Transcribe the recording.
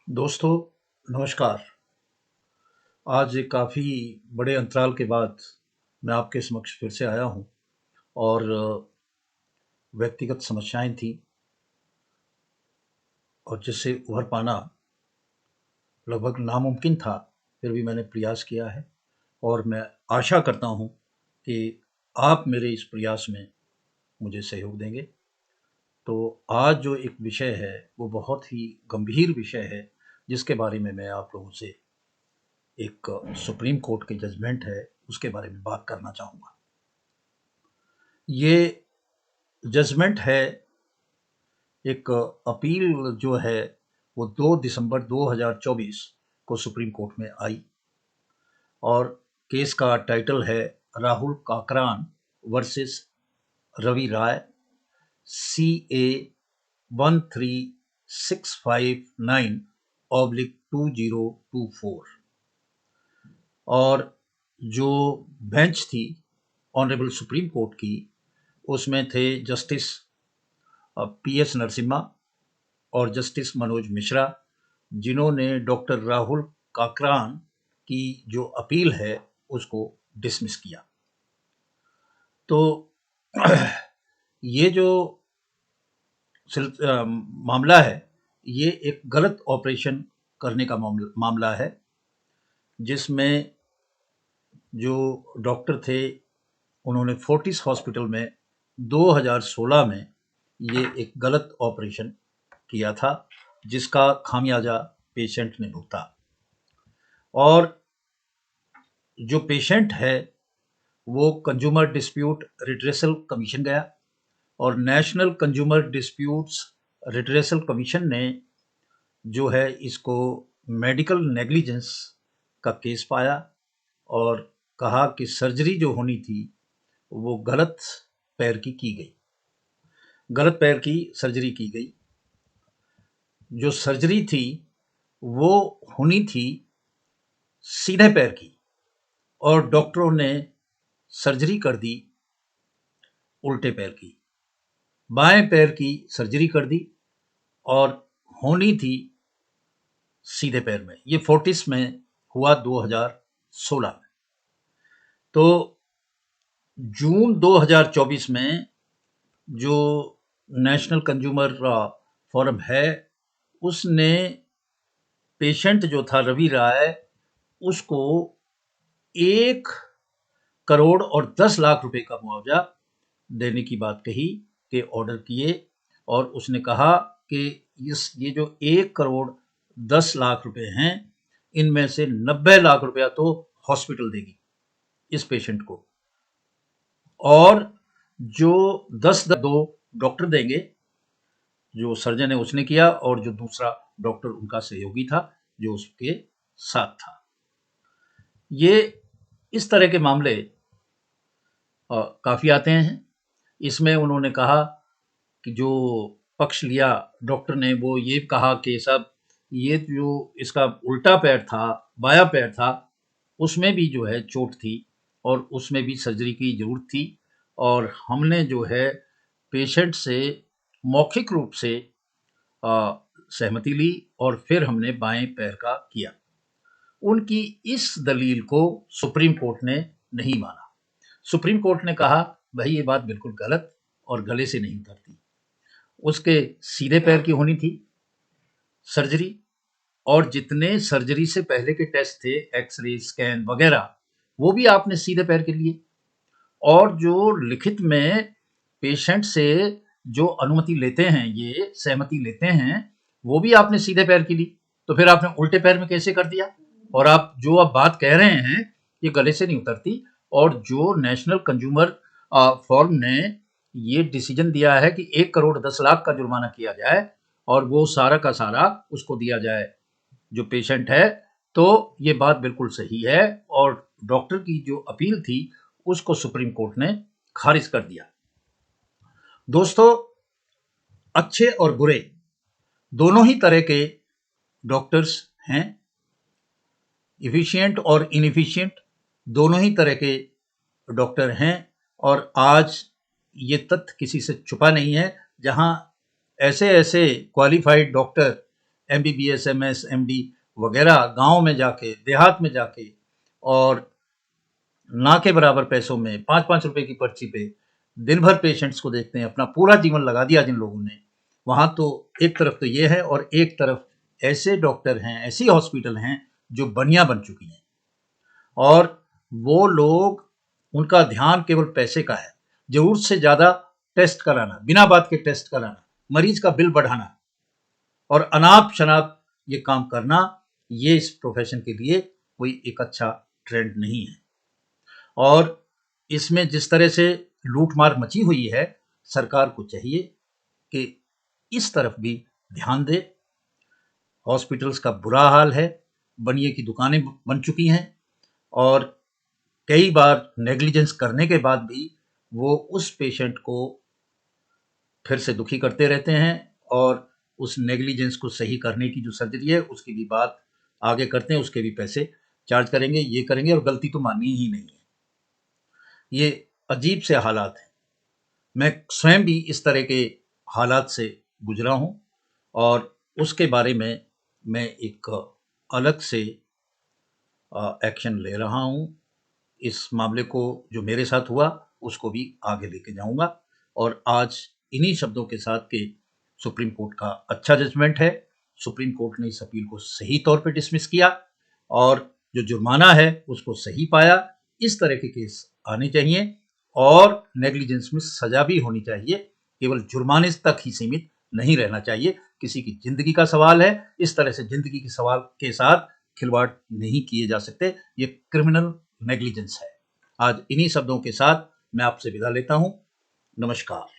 दोस्तों नमस्कार। आज एक काफ़ी बड़े अंतराल के बाद मैं आपके समक्ष फिर से आया हूँ और व्यक्तिगत समस्याएं थी और जिससे उभर पाना लगभग नामुमकिन था, फिर भी मैंने प्रयास किया है और मैं आशा करता हूँ कि आप मेरे इस प्रयास में मुझे सहयोग देंगे। तो आज जो एक विषय है वो बहुत ही गंभीर विषय है, जिसके बारे में मैं आप लोगों से एक सुप्रीम कोर्ट के जजमेंट है उसके बारे में बात करना चाहूँगा। ये जजमेंट है, एक अपील जो है वो 2 दिसंबर 2024 को सुप्रीम कोर्ट में आई और केस का टाइटल है राहुल काकरान वर्सेस रवि राय, CA 13659/2024। और जो बेंच थी ऑनरेबल सुप्रीम कोर्ट की, उसमें थे जस्टिस PS नरसिम्हा और जस्टिस मनोज मिश्रा, जिन्होंने डॉक्टर राहुल काकरान की जो अपील है उसको डिसमिस किया। तो ये जो मामला है, ये एक गलत ऑपरेशन करने का मामला है, जिसमें जो डॉक्टर थे उन्होंने फोर्टिस हॉस्पिटल में 2016 में ये एक गलत ऑपरेशन किया था, जिसका खामियाजा पेशेंट ने भुगता। और जो पेशेंट है वो कंज्यूमर डिस्प्यूट रिड्रेसल कमीशन गया और national consumer disputes redressal commission ने जो है इसको मेडिकल नेग्लिजेंस का केस पाया और कहा कि सर्जरी जो होनी थी वो गलत पैर की गई, गलत पैर की सर्जरी की गई। जो सर्जरी थी वो होनी थी सीधे पैर की और डॉक्टरों ने सर्जरी कर दी उल्टे पैर की, बाएं पैर की सर्जरी कर दी और होनी थी सीधे पैर में। ये फोर्टिस में हुआ 2016 में। तो जून 2024 में जो नेशनल कंज्यूमर फोरम है उसने पेशेंट जो था रवि राय उसको 1,10,00,000 रुपए का मुआवजा देने की बात कही के ऑर्डर किए और उसने कहा कि ये जो 1,10,00,000 रुपए हैं, इनमें से 90 लाख रुपया तो हॉस्पिटल देगी इस पेशेंट को और जो 10 डॉक्टर देंगे, जो सर्जन है उसने किया और जो दूसरा डॉक्टर उनका सहयोगी था जो उसके साथ था। ये इस तरह के मामले काफ़ी आते हैं। इसमें उन्होंने कहा कि जो पक्ष लिया डॉक्टर ने वो ये कहा कि साहब ये जो इसका उल्टा पैर था, बाया पैर था, उसमें भी जो है चोट थी और उसमें भी सर्जरी की ज़रूरत थी और हमने जो है पेशेंट से मौखिक रूप से सहमति ली और फिर हमने बाएं पैर का किया। उनकी इस दलील को सुप्रीम कोर्ट ने नहीं माना। सुप्रीम कोर्ट ने कहा भाई ये बात बिल्कुल गलत और गले से नहीं उतरती। उसके सीधे पैर की होनी थी सर्जरी और जितने सर्जरी से पहले के टेस्ट थे, एक्सरे, स्कैन वगैरह, वो भी आपने सीधे पैर के लिए और जो लिखित में पेशेंट से जो अनुमति लेते हैं, ये सहमति लेते हैं, वो भी आपने सीधे पैर की ली। तो फिर आपने उल्टे पैर में कैसे कर दिया? और आप जो अब बात कह रहे हैं ये गले से नहीं उतरती। और जो नेशनल कंज्यूमर फोरम ने ये डिसीजन दिया है कि 1,10,00,000 का जुर्माना किया जाए और वो सारा का सारा उसको दिया जाए जो पेशेंट है, तो ये बात बिल्कुल सही है और डॉक्टर की जो अपील थी उसको सुप्रीम कोर्ट ने खारिज कर दिया। दोस्तों, अच्छे और बुरे दोनों ही तरह के डॉक्टर्स हैं, इफिशिएंट और इनएफिशिएंट दोनों ही तरह के डॉक्टर हैं और आज ये तथ्य किसी से छुपा नहीं है। जहां ऐसे ऐसे qualified doctor MBBS, MS, MD वगैरह गांव में जाके, देहात में जाके, और ना के बराबर पैसों में 5-5 रुपए की पर्ची पे दिन भर पेशेंट्स को देखते हैं, अपना पूरा जीवन लगा दिया जिन लोगों ने, वहां तो एक तरफ तो ये है, और एक तरफ ऐसे डॉक्टर हैं, ऐसी हॉस्पिटल हैं जो बनिया बन चुकी हैं, और वो लोग, उनका ध्यान केवल पैसे का है, जरूरत से ज्यादा टेस्ट कराना, बिना बात के टेस्ट कराना, मरीज का बिल बढ़ाना और अनाप शनाप ये काम करना, ये इस प्रोफेशन के लिए कोई एक अच्छा ट्रेंड नहीं है। और इसमें जिस तरह से लूटमार मची हुई है, सरकार को चाहिए कि इस तरफ भी ध्यान दे। हॉस्पिटल्स का बुरा हाल है, बनिए की दुकानें बन चुकी हैं, और कई बार नेग्लिजेंस करने के बाद भी वो उस पेशेंट को फिर से दुखी करते रहते हैं, और उस नेग्लिजेंस को सही करने की जो सर्जरी है उसकी भी बात आगे करते हैं, उसके भी पैसे चार्ज करेंगे, ये करेंगे, और गलती तो माननी ही नहीं है। ये अजीब से हालात हैं। मैं स्वयं भी इस तरह के हालात से गुजरा हूं, और उसके बारे में मैं एक अलग से एक्शन ले रहा हूं। इस मामले को जो मेरे साथ हुआ उसको भी आगे लेके जाऊंगा, और आज इन्हीं शब्दों के साथ कि सुप्रीम कोर्ट का अच्छा जजमेंट है, सुप्रीम कोर्ट ने इस अपील को सही तौर पे डिसमिस किया, और जो जुर्माना है उसको सही पाया। इस तरह के केस आने चाहिए, और नेग्लिजेंस में सजा भी होनी चाहिए, केवल जुर्माने तक ही सीमित नहीं रहना चाहिए। किसी की जिंदगी का सवाल है, इस तरह से जिंदगी के सवाल के साथ खिलवाड़ नहीं किए जा सकते, ये क्रिमिनल नेग्लिजेंस है। आज इन्हीं शब्दों के साथ मैं आपसे विदा लेता हूं। नमस्कार।